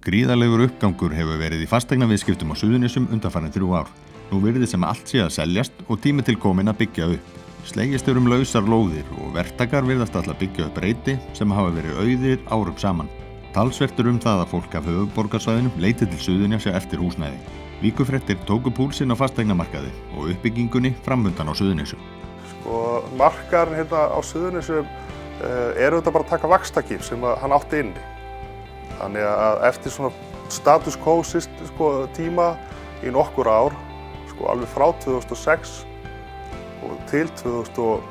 Gríðarlegur uppgangur hefur verið í fasteignaviðskiptum á Suðurnesjum undanfarin 3 ár. Nú virðist sem allt sé að seljast og tími til kominn að byggja upp. Slegist lausar lóðir og verktakar virðast ætla að byggja upp reiti sem hafa verið auðir árum saman. Talsvert það að fólk af höfuðborgarsvæðinu leiti til Suðurnesja eftir húsnæði. Víkurfréttir tóku púlsinn á fasteignamarkaði og uppbyggingunni framundan á Suðurnesjum. Markaðurinn hérna á Suðurnesjum auðvitað bara að taka vaxtakíf sem hann átti inni. Þannig að eftir svona status quo tíma í nokkur ár, alveg frá 2006 og til 2014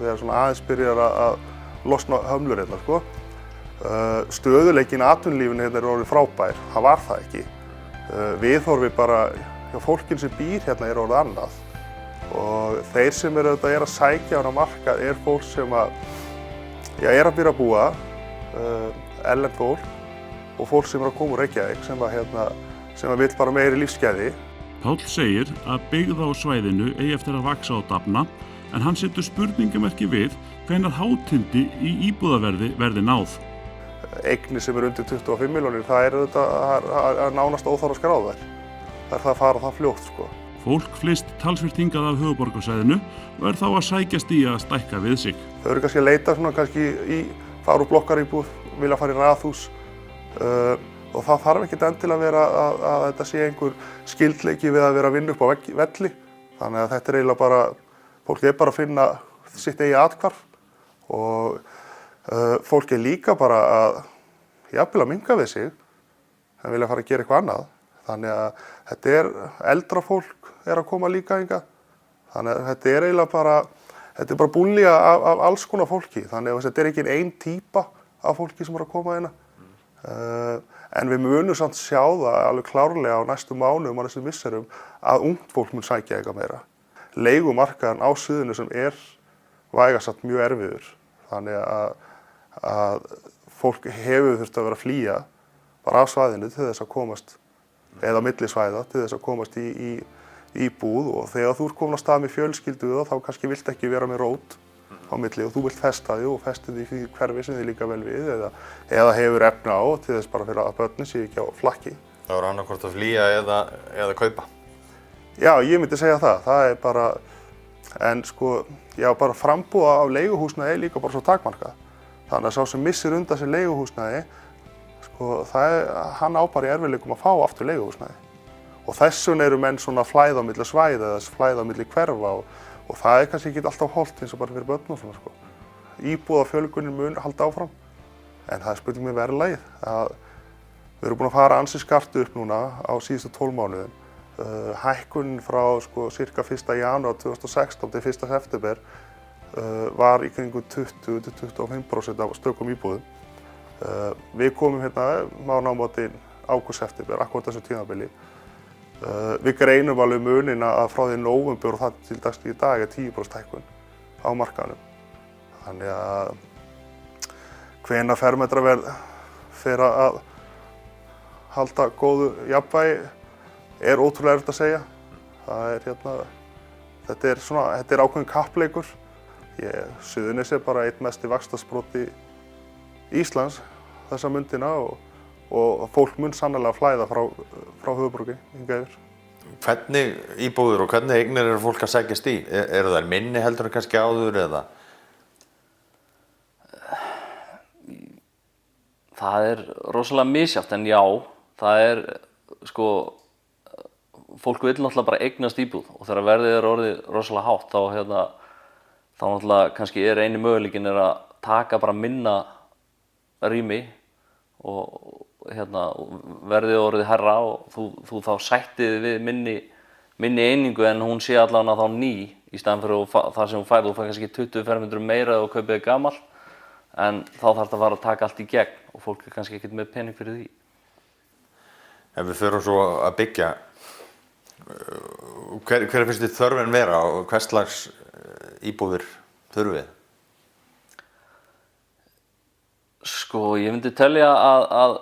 þegar svona aðeins byrjar að losna hömlur hérna, stöðuleikinn í atvinnulífinu hérna orðið frábær, það var það ekki. Viðhorfið bara hjá fólkinu sem býr hérna orðið annað. Og þeir sem eru að sækja á markað fólk sem að byrja að búa, erlent fólk og fólk sem að koma úr Reykjavík sem vill bara meiri lífsgæði. Páll segir að byggð á svæðinu eigi eftir að vaxa og dafna, en hann setur spurningamerki við hvenær hátindi í íbúðaverði verði náð. Eignir sem undir 25 milljónir, það er nánast óþarft að skráða þær. Það það að fara það fljótt, Fólk flyst talsvert hingað af höfuðborgarsvæðinu og þá að sækjast í að stækka við sig. Þau eru kannski að leita í fara úr blokkaríbúð, vilja fara í raðhús og það þarf ekkert endilega að vera að þetta sé einhver skyldleiki við að vera að vinna upp á velli. Þannig að þetta eiginlega bara, fólk bara að finna sitt eigið athvarf og fólk líka bara að jafnvel að minnka við sig en vilja fara að gera eitthvað annað. Þannig að þetta eldra fólk að koma líka hingað. Þannig að þetta eiginlega bara, bara búlja af alls konar fólki. Þannig að þetta ekki ein típa af fólki sem að koma hérna. En við munum samt sjá það alveg klárlega á næstu mánuðum og næstu misserum að ungt fólk mun sækja eitthvað meira. Leigumarkaðurinn á Suðurnesjum vægast sagt mjög erfiður. Þannig að fólk hefur þurft að vera að flýja bara af svæðinu til þess að komast, eða milli svæða, til þess að komast í íbúð og þegar þú komin á stað með fjölskyldu þá kannski vilt ekki vera með rót á milli og þú vilt festa þig og festi þig í hverfi sem þig líka vel við eða hefur efni á til þess bara fyrir að börnin sé ekki á flakki. Það voru annaðhvort að flýja eða kaupa? Já, ég myndi segja það. Það bara, en bara frambúð af leiguhúsnæði líka bara svo takmarkað. Þannig að sá sem missir undan sér leiguhúsnæði, hann á bara í erfiðleikum að fá aftur leiguhúsnæði. Og þess vegna eru menn svona að flæða á milli svæða eða flæða á milli hverfa og það kannski ekki alltaf hollt eins og bara fyrir börn og svona. Íbúðafjölgunin mun halda áfram, en það spurning með verðlagið. Við erum búin að fara ansi skarpt upp núna á síðustu 12 mánuðum. Hækkunin frá cirka 1. janúar 2016 til 1. september var í kringum 20–25% af stökum íbúðum. Við komum hérna mánaðamótin ágúst-september, akkúrat þessu tímabili. Við greinum alveg muninn að frá því nóvember og það til dags í dag 10% hækkun á markaðnum. Þannig að hvenær fermetraverð fer að halda góðu jafnvægi ótrúlega erfitt að segja. Þetta ákveðinn kappleikur. Suðurnes bara einn mesti vaxtarsproti Íslands þessa myndina og fólk mun sannarlega flæða frá höfuðborginni hingað yfir. Hvernig íbúðir og hvernig eignir fólk að sækjast í? Eru þær minni heldur en kannski áður eða? Það rosalega misjafnt en já, það fólk vill náttúrulega bara eignast íbúð og þegar verðið orðið rosalega hátt þá náttúrulega kannski eini möguleikinn að taka bara minna rými og verðið orðið hærra og þú þá sættið við minni einingu en hún sé allavega þá ný í staðan fyrir það sem þú fær kannski 20 fermetrum meira og kaupið gamalt en þá þarf það að taka allt í gegn og fólk kannski ekkert með pening fyrir því. Ef við förum svo að byggja, hver finnst þið þörfin vera og hvers slags íbúðir þurfið? Ég myndi telja að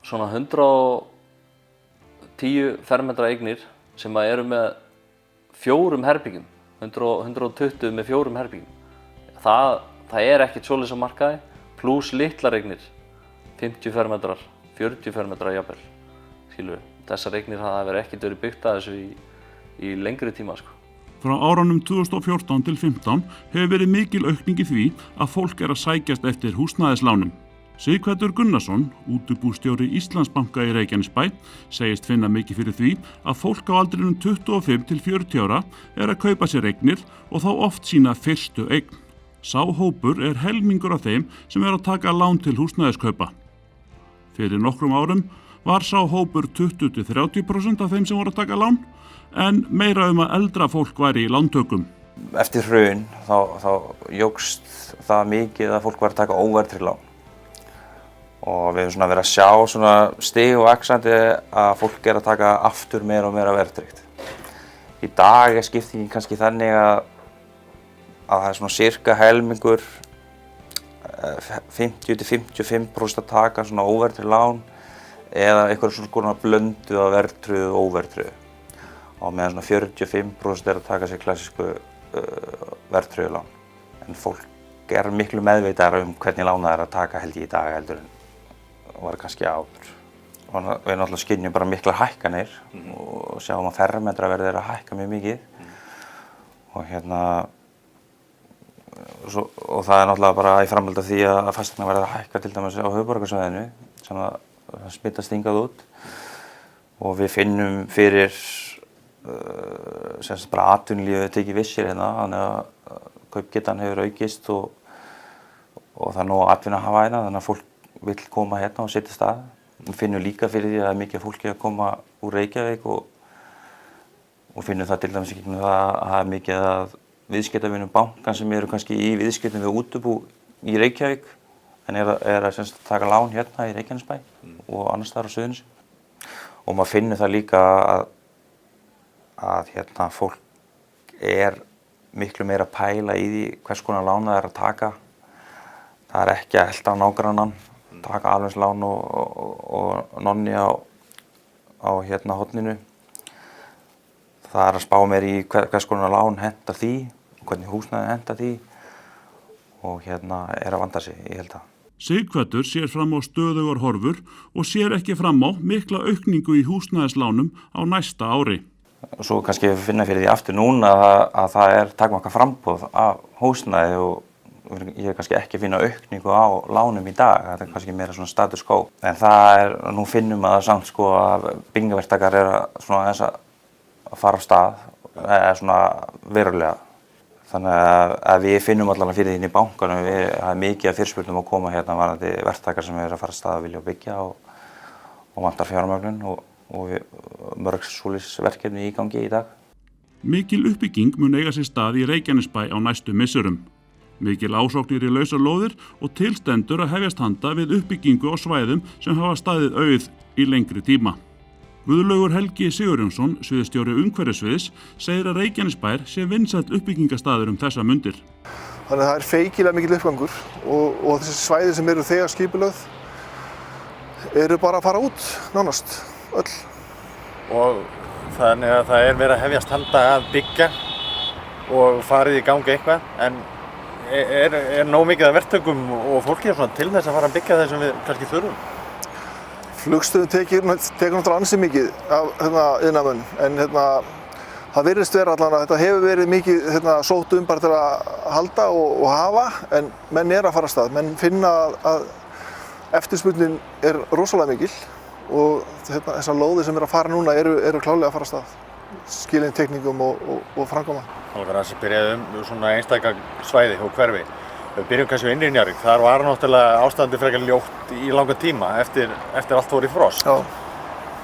svona 110 fermetra eignir sem eru með 4 herbyggjum, 120 með 4 herbyggjum. Það ekkert svoleiðis á markaði, pluss litlar eignir 50 fermetrar, 40 fermetrar jafnvel, skilur við. Þessar eignir hafa ekkert verið byggt að þessu í lengri tíma, sko. Frá árunum 2014 til 2015 hefur verið mikil aukning í því að fólk að sækjast eftir húsnæðislánum. Sighvatur Gunnarsson, útibússtjóri Íslandsbanka í Reykjanesbæ, segist finna mikið fyrir því að fólk á aldrinum 25 til 40 ára að kaupa sér eignir og þá oft sína fyrstu eign. Sá hópur helmingur af þeim sem að taka lán til húsnæðiskaupa. Fyrir nokkrum árum var sá hópur 20-30% af þeim sem voru að taka lán, en meira að eldra fólk væri í lántökum. Eftir hrun þá jókst það mikið að fólk var að taka óverðtryggð lán. Og við höfum verið að sjá stig og vaxandi að fólk að taka aftur meira og meira verðtryggt. Í dag skiptingin kannski þannig að það er sirka helmingur 50-55% að taka óverðtryggð lán eða eitthvað blöndu af verðtryggðu og óverðtryggðu. Og meðan 45% að taka sér klassísku verðtryggðu lán. En fólk miklu meðvitaðara hvernig lán það að taka held ég í dag heldur en var kannski áður. Og við náttúrulega skynjum bara miklar hækkanir og sjáum að fermetraverðið að hækka mjög mikið. Og og það náttúrulega bara í framhaldi af því að fasteignaverðið að hækka til dæmis á höfuðborgarsvæðinu sem það smittast hingað út. Og við finnum fyrir bara atvinnulífið tekið við sér þannig að kaupgetan hefur aukist og það er nóg atvinna að hafa þannig að fólk vill koma og setjast að. Við finnum líka fyrir því að það er mikið fólki að koma úr Reykjavík og finnum það til dæmis ekki það að það er mikið að viðskiptavinum bankan sem eru kannski í viðskiptum við útibú í Reykjavík en er að taka lán í Reykjanesbæ og annars staðar á Suðurnesjum. Og maður finnur það líka að fólk miklu meira að pæla í því hvers konar lán það er að taka. Það er ekki að elta á nágrannan, taka alvegslán og nonni á horninu. Það er að spá mér í hvers konar lán hentar því, hvernig húsnæði hentar því og er að vanda sig, ég held að. Sighvatur sér fram á stöðugar horfur og sér ekki fram á mikla aukningu í húsnæðislánum á næsta ári. Svo kannski við finna fyrir því aftur núna að það er takmarkað framboð af húsnæði og ég er kannski ekki að finna aukningu á lánum í dag, þetta er kannski meira status quo. En nú finnum að það samt að byggingarverktakar aðeins að fara af stað, verulega. Þannig að við finnum allavega fyrir því inn í bankanum, það er mikið af fyrirspurnum að koma varðandi verktakar sem eru að fara af stað að vilja byggja og vantar fjármögnun og mörg svoleiðis verkefni í gangi í dag. Mikil uppbygging mun eiga sér stað í Reykjanesbæ á næstu misserum. Mikil ásóknir í lausar lóðir og tilstendur að hefjast handa við uppbyggingu á svæðum sem hafa staðið auð í lengri tíma. Guðlaugur Helgi Sigurjónsson, sviðsstjóri umhverfissviðs, segir að Reykjanesbær sé vinsæll uppbyggingastaður þessa mundir. Þannig að það er feikilega mikill uppgangur og þessi svæði sem eru þegar skipulögð eru bara að fara út, nánast, öll. Og þannig að það er verið að hefjast handa að byggja og farið í gangi eitthvað, en er nóg mikið af verktökum og fólki til þess að fara að byggja það sem við kannski þurfum? Flugstöðin tekur náttúrulega ansi mikið af iðnaðarmönnum, en það virðist vera allan að þetta hefur verið mikið sótt bara til að halda og hafa, en menn er að fara af stað. Menn finna að eftirspurnin er rosalega mikil og þessar lóðir sem eru að fara núna eru klárlega að fara af stað. Skilin tekningum og framkvæma. Það var að byrja svona einstaka svæði og hverfi. Við byrjum kannski á Innri-Njarðvík. Það var náttúrulega ástandið frekar ljótt í langan tíma eftir allt fór í frost. Já.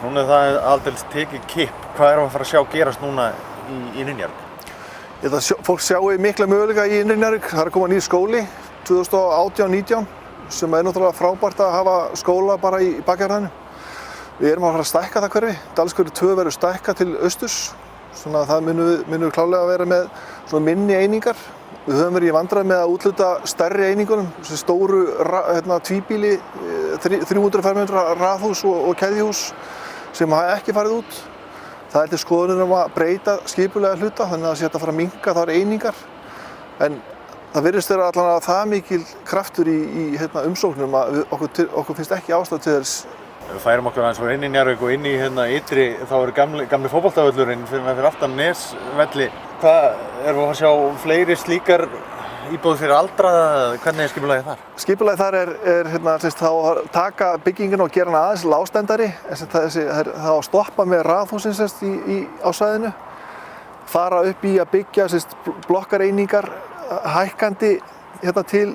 Núna er það aldeilis tekið kipp. Hvað erum við að fara að sjá gerast núna í Innri-Njarðvík? Ég held að fólk sjáu mikla möguleika í Innri-Njarðvík. Það er að koma nýr skóli 2018-19 sem er náttúrulega frábært að hafa skóla bara í bakjarðinu. Við erum að fara að stækka það hverfi. Dalshverfi 2 verður stækkað til austurs. Svona það munum við klárlega að vera með minni einingar. Við höfum verið í vandræðum með að úthluta stærri einingunum, þessi stóru tvíbýli, 300 fermetra raðhús og keðjuhús sem hafa ekki farið út. Það er til skoðunar að breyta skipulega hluta, þannig að það sé hægt að fara að minnka þar einingar. En Það virðist vera allavega það mikil kraftur í umsóknum að okkur finnst ekki ástæða til þess. Við færum okkur aðeins inn í Njarðvík og inn í ytri, þá eru gamli fótboltavöllurinn fyrir aftan Nesvelli. Hvað, erum við að sjá fleiri slíkar íbúðir fyrir aldraða? Hvernig er skipulagið þar? Skipulagið þar er þá að taka bygginguna og gera hana aðeins lágstendari. Það á að stoppa með raðhúsin á svæðinu, fara upp í að byggja blokkareiningar hækkandi til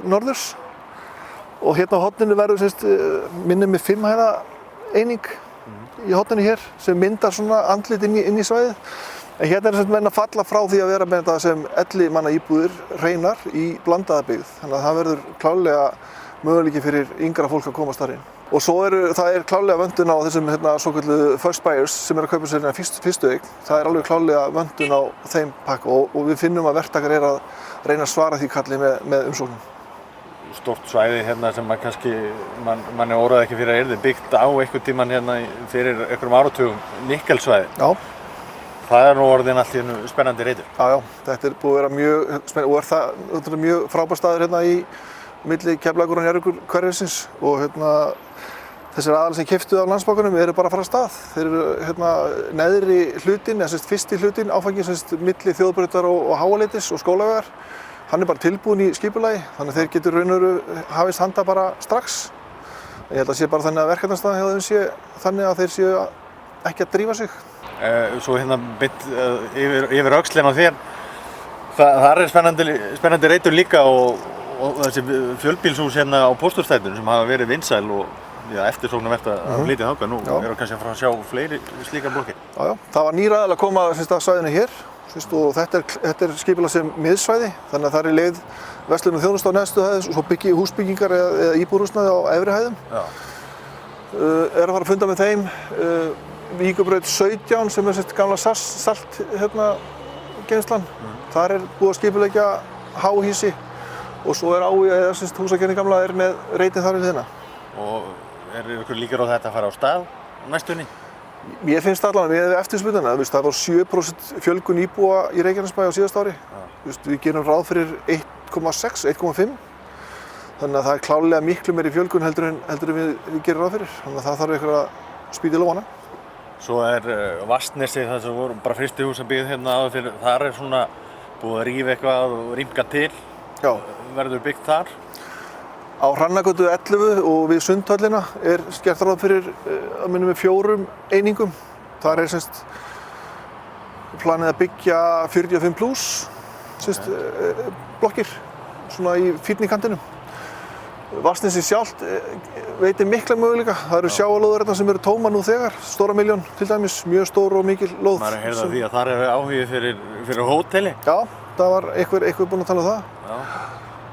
norðurs. Og hérna á horninu verður minnir með 5 hæða eining í horninu hér sem myndar svona andlit inn í svæðið. En hérna er menn að falla frá því að vera með þetta sem 11 manna íbúðir hreinar í blandaða byggð. Þannig að það verður klárlega möguleiki fyrir yngra fólk að komast þar inn. Og svo það er klárlega vöntun á þessum svokölluðu first buyers sem eru að kaupa sér fyrstu eign. Það er alveg klárlega vöntun á þeim pakka og við finnum að verktakar eru að reyna að svara því kalli með umsóknum. Stórt svæði hérna sem mann er óraði ekki fyrir að yrði byggt á einhvern tímann hérna fyrir einhverjum áratugum, nikkelsvæði. Já. Það er nú orðin allt í einu spennandi reitur. Já, þetta er búið að vera mjög spennandi og þetta er mjög frábær staður hérna í milli Keflavíkur og Njarðvíkurhverfisins og þessir aðalar sem keyptu af Landsbankanum eru bara að fara af stað. Þeir eru neðri hlutinn, fyrsti hlutinn, áfanginn milli Þjóðbrautar og Háaleitis og Skólavegar. Hann er bara tilbúinn í skipulagi, þannig að þeir getur raun og veru hafist handa bara strax. Ég held að sé bara þannig að verkefnastaðan hjá þeim sé þannig að þeir séu ekki að drífa sig. Svo mitt yfir öxlinn á þér, þar er spennandi reitur líka og þessi fjölbýlshús hérna á Pósthússtrætinu sem hafa verið vinsæl og eftirsóknarvert að flytja þangað. Nú eru kannski að fara að sjá fleiri slíkar blokkir. Já, það var nýr aðili að koma að svæðinu hér. Og þetta er skipulagt sem miðsvæði, þannig að það er leið verslun og þjónusta á neðstu hæð og svo húsbyggingar eða íbúðarhúsnæði á efri hæðum. Er að fara að funda með þeim. Víkurbraut 17 sem er gamla salt geymslan. Þar er búið að skipuleggja háhýsi og svo er húsagerðin gamla með reitin þar við hérna. Og eru ykkur líkur á þetta að fara á stað næstunni? Mér finnst allavega við eftirspurnina. Það var 7% fjölgun íbúa í Reykjanesbæ á síðasta ári. Við gerum ráð fyrir 1,6, 1,5. Þannig að það er klárlega miklu meiri fjölgun heldur en við gerum ráð fyrir. Þannig að það þarf eitthvað að spýta í lófana. Svo er Vatnsnesið, það sem voru bara fyrstu húsabíð hérna áður fyrir. Þar er svona búið að rífa eitthvað og rýmka til. Já. Verður byggt þar? Á Hrannagötu 11 og við Sundhöllina er gert ráð fyrir að minnum við 4 einingum. Þar er planið að byggja 45+ blokkir svona í fínni kantinum. Vatnsnesið sjálft veitir mikla möguleika. Það eru sjávarlóðir sem eru tóma nú þegar, stóra milljón til dæmis, mjög stór og mikil lóð. Maður heyrði af því að þar er áhugi fyrir hóteli? Já, það var einhver búinn að tala um það. Já.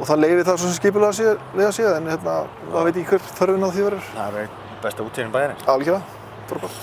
Og það leyfir það sem skipulega að sé, en maður veit ekki hver þörfin á því verður. Það er besta útsýnin bæjarins. Algjörlega, frábært.